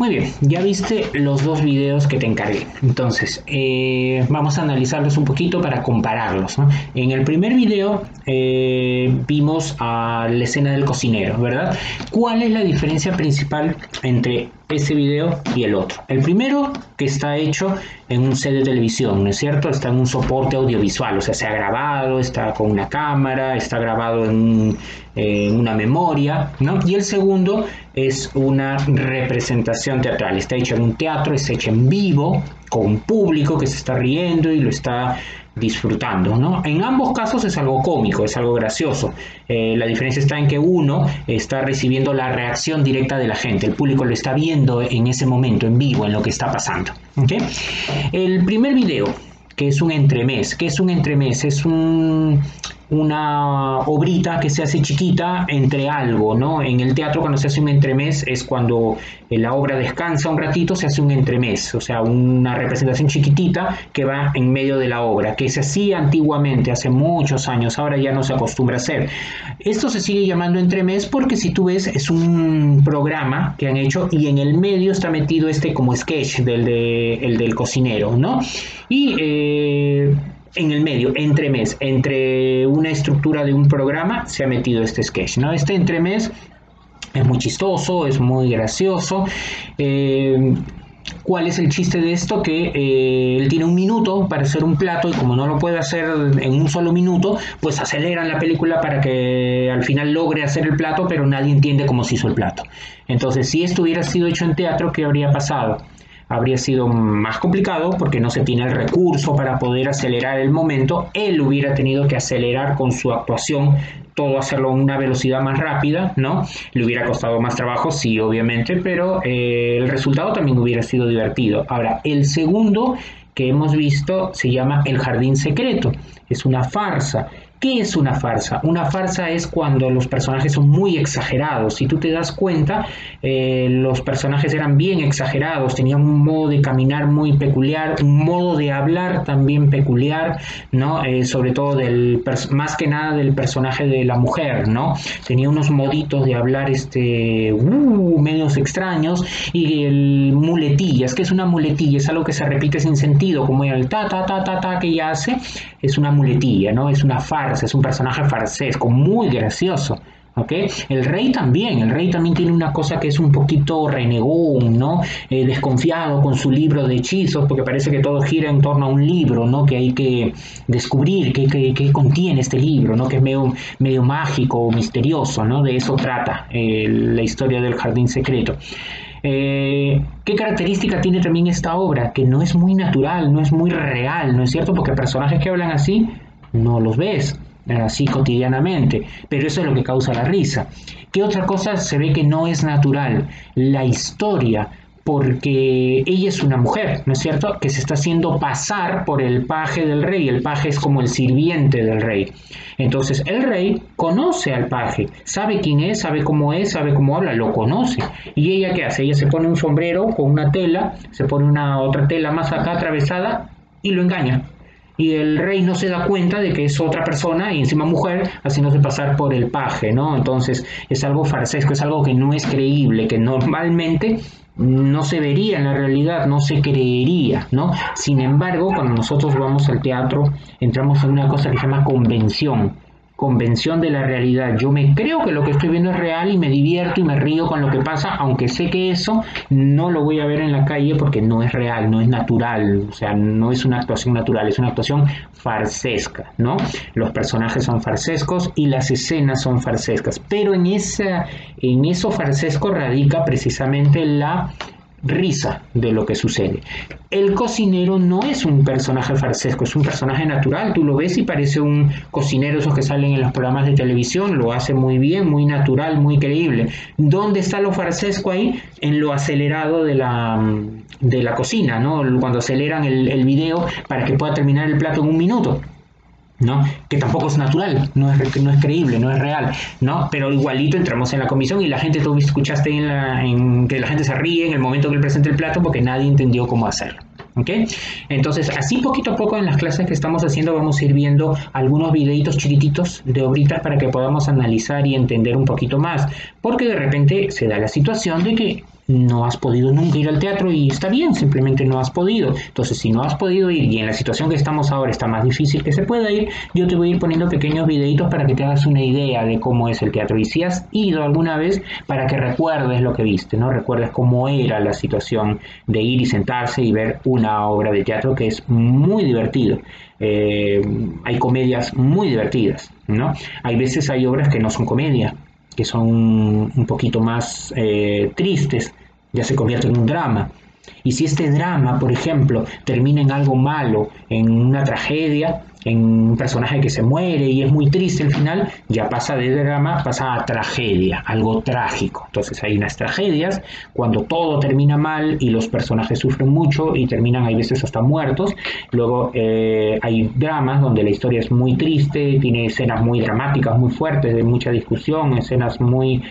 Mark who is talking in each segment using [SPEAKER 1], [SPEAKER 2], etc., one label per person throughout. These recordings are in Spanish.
[SPEAKER 1] Muy bien, ya viste los dos videos que te encargué. Entonces, vamos a analizarlos un poquito para compararlos, ¿no? En el primer video vimos a la escena del cocinero, ¿verdad? ¿Cuál es la diferencia principal entre ese video y el otro? El primero, que está hecho en un set de televisión, ¿no es cierto? Está en un soporte audiovisual, o sea, se ha grabado, está con una cámara, está grabado en una memoria, ¿no? Y el segundo es una representación teatral, está hecha en un teatro, está hecha en vivo, con un público que se está riendo y lo está disfrutando, ¿no? En ambos casos es algo cómico, es algo gracioso. La diferencia está en que uno está recibiendo la reacción directa de la gente, el público lo está viendo en ese momento, en vivo, en lo que está pasando, ¿okay? El primer video, que es un entremés. ¿Qué es un entremés? Es una obrita que se hace chiquita entre algo, ¿no? En el teatro, cuando se hace un entremés es cuando la obra descansa un ratito, se hace un entremés, o sea, una representación chiquitita que va en medio de la obra, que se hacía antiguamente, hace muchos años, ahora ya no se acostumbra a hacer. Esto se sigue llamando entremés porque, si tú ves, es un programa que han hecho y en el medio está metido como sketch el del cocinero, ¿no? Y en el medio, entremés, entre una estructura de un programa, se ha metido este sketch, ¿no? Este entremés es muy chistoso, es muy gracioso. ¿Cuál es el chiste de esto? Que él tiene un minuto para hacer un plato y como no lo puede hacer en un solo minuto, pues aceleran la película para que al final logre hacer el plato, pero nadie entiende cómo se hizo el plato. Entonces, si esto hubiera sido hecho en teatro, ¿qué habría pasado? Habría sido más complicado porque no se tiene el recurso para poder acelerar el momento. Él hubiera tenido que acelerar con su actuación, todo hacerlo a una velocidad más rápida, ¿no? Le hubiera costado más trabajo, sí, obviamente, pero el resultado también hubiera sido divertido. Ahora, el segundo que hemos visto se llama El Jardín Secreto. Es una farsa. ¿Qué es una farsa? Una farsa es cuando los personajes son muy exagerados. Si tú te das cuenta, los personajes eran bien exagerados, tenían un modo de caminar muy peculiar, un modo de hablar también peculiar, ¿no? Sobre todo más que nada del personaje de la mujer, ¿no? Tenía unos moditos de hablar medios extraños, y el muletillas. ¿Qué es una muletilla? Es algo que se repite sin sentido, como el ta ta ta ta ta que ella hace, es una muletilla, ¿no? Es una farsa. Es un personaje farsesco, muy gracioso, ¿ok? El rey también tiene una cosa que es un poquito renegón, ¿no? Desconfiado con su libro de hechizos, porque parece que todo gira en torno a un libro, ¿no? Que hay que descubrir qué contiene este libro, ¿no? Que es medio mágico o misterioso, ¿no? De eso trata la historia del Jardín Secreto. ¿Qué característica tiene también esta obra? Que no es muy natural, no es muy real, ¿no es cierto? Porque personajes que hablan así no los ves así cotidianamente, pero eso es lo que causa la risa. ¿Qué otra cosa se ve que no es natural? La historia, porque ella es una mujer, ¿no es cierto?, que se está haciendo pasar por el paje del rey. El paje es como el sirviente del rey. Entonces el rey conoce al paje, sabe quién es, sabe cómo habla, lo conoce. ¿Y ella qué hace? Ella se pone un sombrero con una tela, se pone una otra tela más acá atravesada y lo engaña. Y el rey no se da cuenta de que es otra persona, y encima mujer, haciéndose pasar por el paje, ¿no? Entonces es algo farsesco, es algo que no es creíble, que normalmente no se vería en la realidad, no se creería, ¿no? Sin embargo, cuando nosotros vamos al teatro, entramos en una cosa que se llama convención de la realidad. Yo me creo que lo que estoy viendo es real y me divierto y me río con lo que pasa, aunque sé que eso no lo voy a ver en la calle porque no es real, no es natural, o sea, no es una actuación natural, es una actuación farsesca, ¿no? Los personajes son farsescos y las escenas son farsescas, pero en eso farsesco radica precisamente la risa de lo que sucede. El cocinero no es un personaje farsesco, es un personaje natural. Tú lo ves y parece un cocinero, esos que salen en los programas de televisión, lo hace muy bien, muy natural, muy creíble. ¿Dónde está lo farsesco ahí? En lo acelerado de la cocina, ¿no? Cuando aceleran el video para que pueda terminar el plato en un minuto, ¿no? Que tampoco es natural, no es creíble, no es real, ¿no? Pero igualito entramos en la comisión y la gente, tú escuchaste que la gente se ríe en el momento que él presenta el plato porque nadie entendió cómo hacerlo, ¿ok? Entonces, así poquito a poco en las clases que estamos haciendo vamos a ir viendo algunos videitos chiquititos de obritas para que podamos analizar y entender un poquito más, porque de repente se da la situación de que no has podido nunca ir al teatro y está bien, simplemente no has podido. Entonces, si no has podido ir y en la situación que estamos ahora está más difícil que se pueda ir, yo te voy a ir poniendo pequeños videitos para que te hagas una idea de cómo es el teatro. Y si has ido alguna vez, para que recuerdes lo que viste, ¿no? Recuerdes cómo era la situación de ir y sentarse y ver una obra de teatro, que es muy divertido. Hay comedias muy divertidas, ¿no? Hay veces hay obras que no son comedia, que son un poquito más tristes, ya se convierte en un drama. Y si este drama, por ejemplo, termina en algo malo, en una tragedia, en un personaje que se muere y es muy triste el final, ya pasa de drama, pasa a tragedia, algo trágico. Entonces hay unas tragedias cuando todo termina mal y los personajes sufren mucho y terminan, hay veces, hasta muertos. Luego hay dramas donde la historia es muy triste, tiene escenas muy dramáticas, muy fuertes, de mucha discusión, escenas muy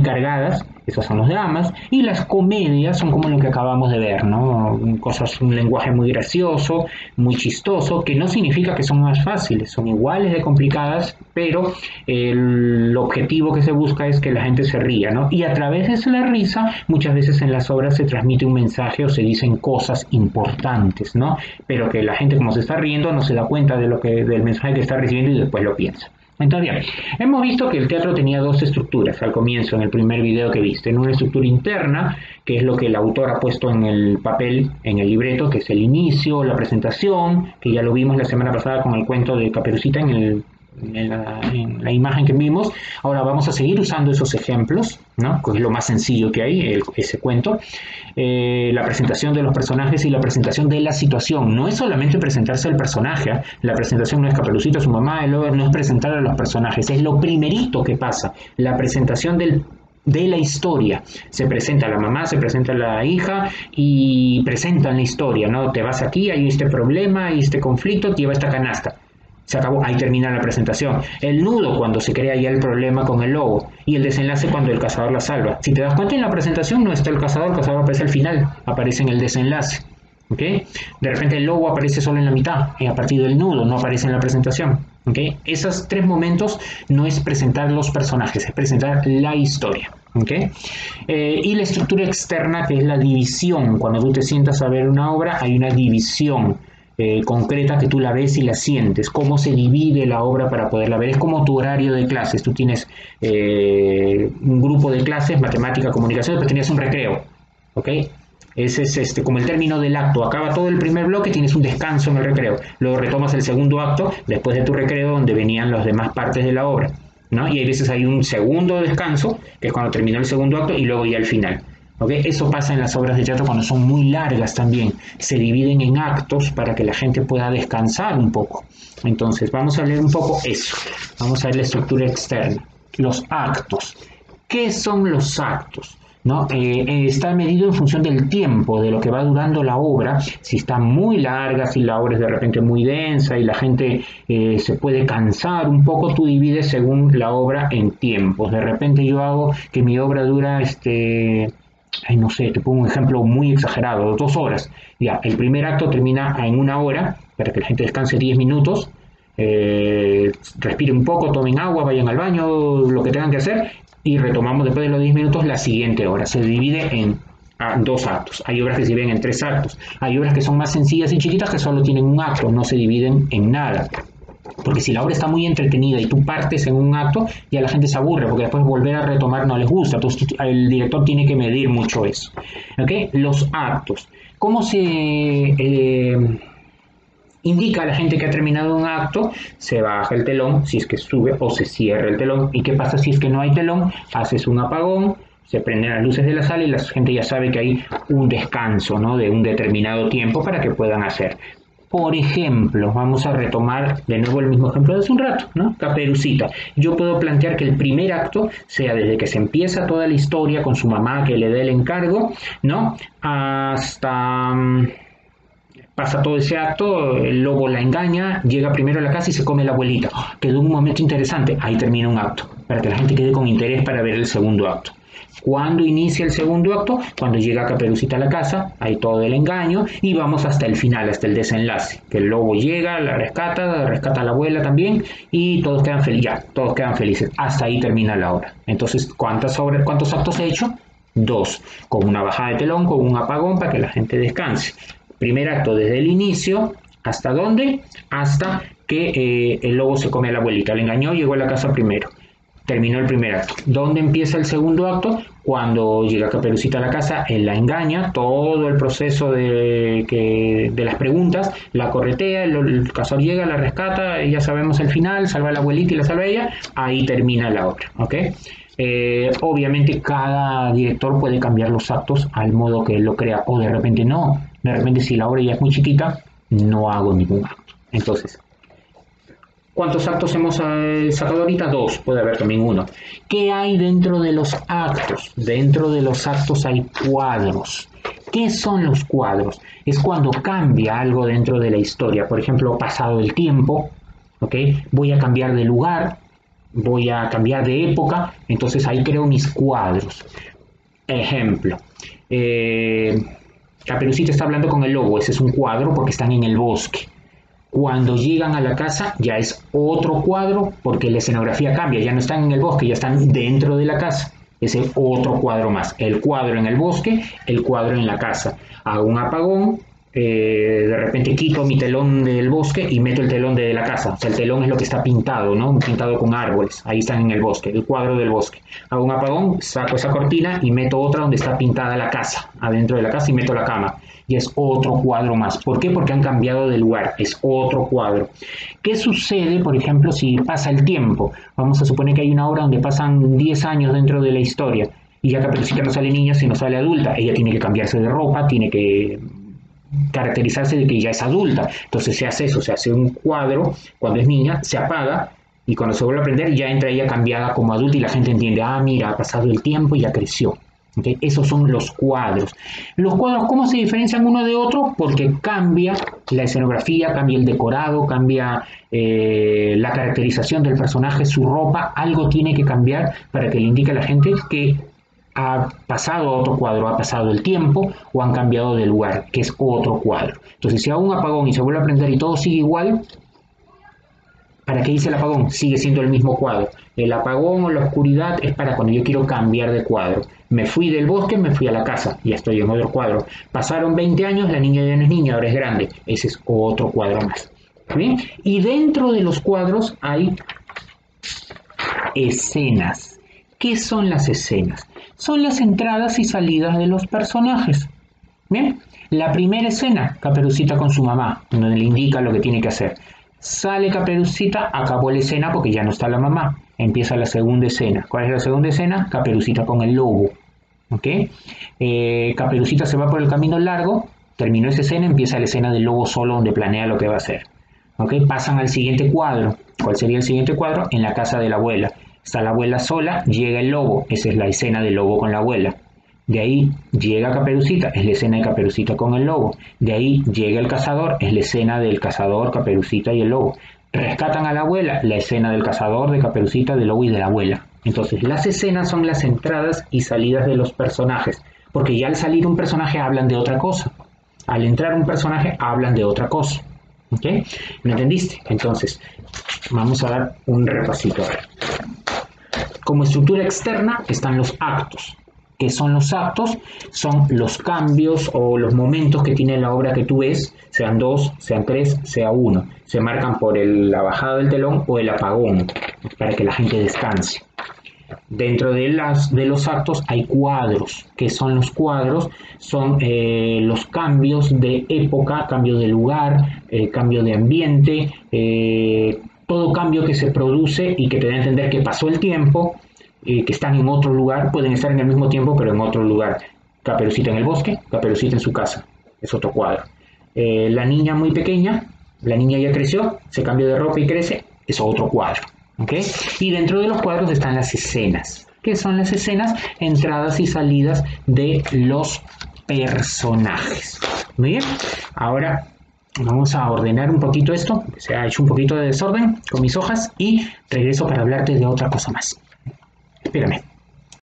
[SPEAKER 1] cargadas. Esos son los dramas. Y las comedias son como lo que acabamos de ver, ¿no? Cosas, un lenguaje muy gracioso, muy chistoso, que no significa que son más fáciles, son iguales de complicadas, pero el objetivo que se busca es que la gente se ría, ¿no? Y a través de la risa, muchas veces en las obras se transmite un mensaje o se dicen cosas importantes, ¿no? Pero que la gente, como se está riendo, no se da cuenta de del mensaje que está recibiendo y después lo piensa. Entonces, bien, hemos visto que el teatro tenía dos estructuras al comienzo, en el primer video que viste. En una estructura interna, que es lo que el autor ha puesto en el papel, en el libreto, que es el inicio, la presentación, que ya lo vimos la semana pasada con el cuento de Caperucita en la imagen que vimos. Ahora vamos a seguir usando esos ejemplos, ¿no? Que es lo más sencillo que hay, ese cuento. La presentación de los personajes y la presentación de la situación. No es solamente presentarse al personaje, ¿eh? La presentación no es Caperucita, su mamá, no es presentar a los personajes, es lo primerito que pasa, la presentación de la historia. Se presenta la mamá, se presenta la hija y presentan la historia, ¿no? Te vas aquí, hay este problema, hay este conflicto, lleva esta canasta. Se acabó, ahí termina la presentación. El nudo cuando se crea ya el problema con el lobo y el desenlace cuando el cazador la salva. Si te das cuenta, en la presentación no está el cazador aparece al final, aparece en el desenlace. ¿Okay? De repente el lobo aparece solo en la mitad, a partir del nudo, no aparece en la presentación. ¿Okay? Esos tres momentos no es presentar los personajes, es presentar la historia. ¿Okay? Y la estructura externa, que es la división. Cuando tú te sientas a ver una obra, hay una división concreta que tú la ves y la sientes, cómo se divide la obra para poderla ver. Es como tu horario de clases. Tú tienes un grupo de clases, matemática, comunicación, pero tenías un recreo. ¿Ok? Ese es como el término del acto. Acaba todo el primer bloque, tienes un descanso en el recreo. Luego retomas el segundo acto después de tu recreo, donde venían las demás partes de la obra, ¿no? Y hay veces hay un segundo descanso, que es cuando terminó el segundo acto, y luego ya el final. ¿Okay? Eso pasa en las obras de teatro cuando son muy largas también. Se dividen en actos para que la gente pueda descansar un poco. Entonces, vamos a leer un poco eso. Vamos a ver la estructura externa. Los actos. ¿Qué son los actos? ¿No? Está medido en función del tiempo, de lo que va durando la obra. Si está muy larga, si la obra es de repente muy densa y la gente se puede cansar un poco, tú divides según la obra en tiempos. De repente yo hago que mi obra dura no sé, te pongo un ejemplo muy exagerado, 2 horas. Ya, el primer acto termina en 1 hora, para que la gente descanse 10 minutos, respire un poco, tomen agua, vayan al baño, lo que tengan que hacer, y retomamos después de los 10 minutos la siguiente hora. Se divide en 2 actos. Hay obras que se dividen en 3 actos. Hay obras que son más sencillas y chiquitas que solo tienen un acto, no se dividen en nada. Porque si la obra está muy entretenida y tú partes en un acto, ya la gente se aburre, porque después volver a retomar no les gusta. Entonces el director tiene que medir mucho eso. ¿Okay? Los actos. ¿Cómo se indica a la gente que ha terminado un acto? Se baja el telón, si es que sube, o se cierra el telón. ¿Y qué pasa si es que no hay telón? Haces un apagón, se prenden las luces de la sala y la gente ya sabe que hay un descanso, ¿no? De un determinado tiempo para que puedan hacer. Por ejemplo, vamos a retomar de nuevo el mismo ejemplo de hace un rato, ¿no? Caperucita. Yo puedo plantear que el primer acto sea desde que se empieza toda la historia con su mamá que le dé el encargo, ¿no? Hasta pasa todo ese acto, el lobo la engaña, llega primero a la casa y se come la abuelita. Quedó un momento interesante, ahí termina un acto, para que la gente quede con interés para ver el segundo acto. ¿Cuándo inicia el segundo acto? Cuando llega Caperucita a la casa, hay todo el engaño y vamos hasta el final, hasta el desenlace, que el lobo llega, la rescata a la abuela también y todos quedan felices, todos quedan felices. Hasta ahí termina la obra. Entonces, ¿cuántos actos he hecho? 2, con una bajada de telón, con un apagón para que la gente descanse. Primer acto desde el inicio, ¿hasta dónde? Hasta que el lobo se come a la abuelita, le engañó, llegó a la casa primero. Terminó el primer acto. ¿Dónde empieza el segundo acto? Cuando llega Caperucita a la casa, él la engaña, todo el proceso de las preguntas, la corretea, el cazador llega, la rescata, ya sabemos el final, salva a la abuelita y la salva a ella, ahí termina la obra, ¿ok? Obviamente cada director puede cambiar los actos al modo que él lo crea, o de repente no, de repente si la obra ya es muy chiquita, no hago ningún acto. Entonces, ¿cuántos actos hemos sacado ahorita? 2, puede haber también 1. ¿Qué hay dentro de los actos? Dentro de los actos hay cuadros. ¿Qué son los cuadros? Es cuando cambia algo dentro de la historia. Por ejemplo, pasado el tiempo, ¿ok? Voy a cambiar de lugar, voy a cambiar de época, entonces ahí creo mis cuadros. Ejemplo, Caperucita está hablando con el lobo, ese es un cuadro porque están en el bosque. Cuando llegan a la casa ya es otro cuadro porque la escenografía cambia, ya no están en el bosque, ya están dentro de la casa. Ese otro cuadro más, el cuadro en el bosque, el cuadro en la casa. Hago un apagón, de repente quito mi telón del bosque y meto el telón de la casa. O sea, el telón es lo que está pintado, ¿no? Pintado con árboles, ahí están en el bosque, el cuadro del bosque. Hago un apagón, saco esa cortina y meto otra donde está pintada la casa, adentro de la casa, y meto la cama. Y es otro cuadro más. ¿Por qué? Porque han cambiado de lugar, es otro cuadro. ¿Qué sucede, por ejemplo, si pasa el tiempo? Vamos a suponer que hay una obra donde pasan 10 años dentro de la historia y ya Caperucita no sale niña, sino sale adulta. Ella tiene que cambiarse de ropa, tiene que caracterizarse de que ya es adulta. Entonces se hace eso, se hace un cuadro cuando es niña, se apaga y cuando se vuelve a prender ya entra ella cambiada como adulta y la gente entiende, ah, mira, ha pasado el tiempo y ya creció. ¿Okay? Esos son los cuadros. Los cuadros, ¿cómo se diferencian uno de otro? Porque cambia la escenografía, cambia el decorado, cambia la caracterización del personaje, su ropa, algo tiene que cambiar para que le indique a la gente que ha pasado a otro cuadro, ha pasado el tiempo o han cambiado de lugar, que es otro cuadro. Entonces, si hago un apagón y se vuelve a prender y todo sigue igual, ¿para qué hice el apagón? Sigue siendo el mismo cuadro. El apagón o la oscuridad es para cuando yo quiero cambiar de cuadro. Me fui del bosque, me fui a la casa, ya estoy en otro cuadro. Pasaron 20 años, la niña ya no es niña, ahora es grande. Ese es otro cuadro más. ¿Bien? Y dentro de los cuadros hay escenas. ¿Qué son las escenas? Son las entradas y salidas de los personajes. Bien, la primera escena, Caperucita con su mamá, donde le indica lo que tiene que hacer. Sale Caperucita, acabó la escena porque ya no está la mamá. Empieza la segunda escena. ¿Cuál es la segunda escena? Caperucita con el lobo. ¿Ok? Caperucita se va por el camino largo, terminó esa escena, empieza la escena del lobo solo donde planea lo que va a hacer. ¿Ok? Pasan al siguiente cuadro. ¿Cuál sería el siguiente cuadro? En la casa de la abuela. Está la abuela sola, llega el lobo. Esa es la escena del lobo con la abuela. De ahí llega Caperucita, es la escena de Caperucita con el lobo. De ahí llega el cazador, es la escena del cazador, Caperucita y el lobo. Rescatan a la abuela, la escena del cazador, de Caperucita, del lobo y de la abuela. Entonces, las escenas son las entradas y salidas de los personajes. Porque ya al salir un personaje hablan de otra cosa. Al entrar un personaje hablan de otra cosa. ¿Ok? ¿Me entendiste? Entonces, vamos a dar un repasito. Como estructura externa están los actos. ¿Qué son los actos? Son los cambios o los momentos que tiene la obra que tú ves, sean 2, sean 3, sea 1. Se marcan por la bajada del telón o el apagón, para que la gente descanse. Dentro de los actos hay cuadros. ¿Qué son los cuadros? Son los cambios de época, cambio de lugar, cambio de ambiente, todo cambio que se produce y que te da a entender que pasó el tiempo, que están en otro lugar, pueden estar en el mismo tiempo pero en otro lugar. Caperucita en el bosque, Caperucita en su casa, es otro cuadro. La niña muy pequeña, la niña ya creció, se cambió de ropa y crece, es otro cuadro. ¿Okay? Y dentro de los cuadros están las escenas. ¿Qué son las escenas? Entradas y salidas de los personajes. Muy bien, ahora vamos a ordenar un poquito esto, se ha hecho un poquito de desorden con mis hojas y regreso para hablarte de otra cosa más. Espérame.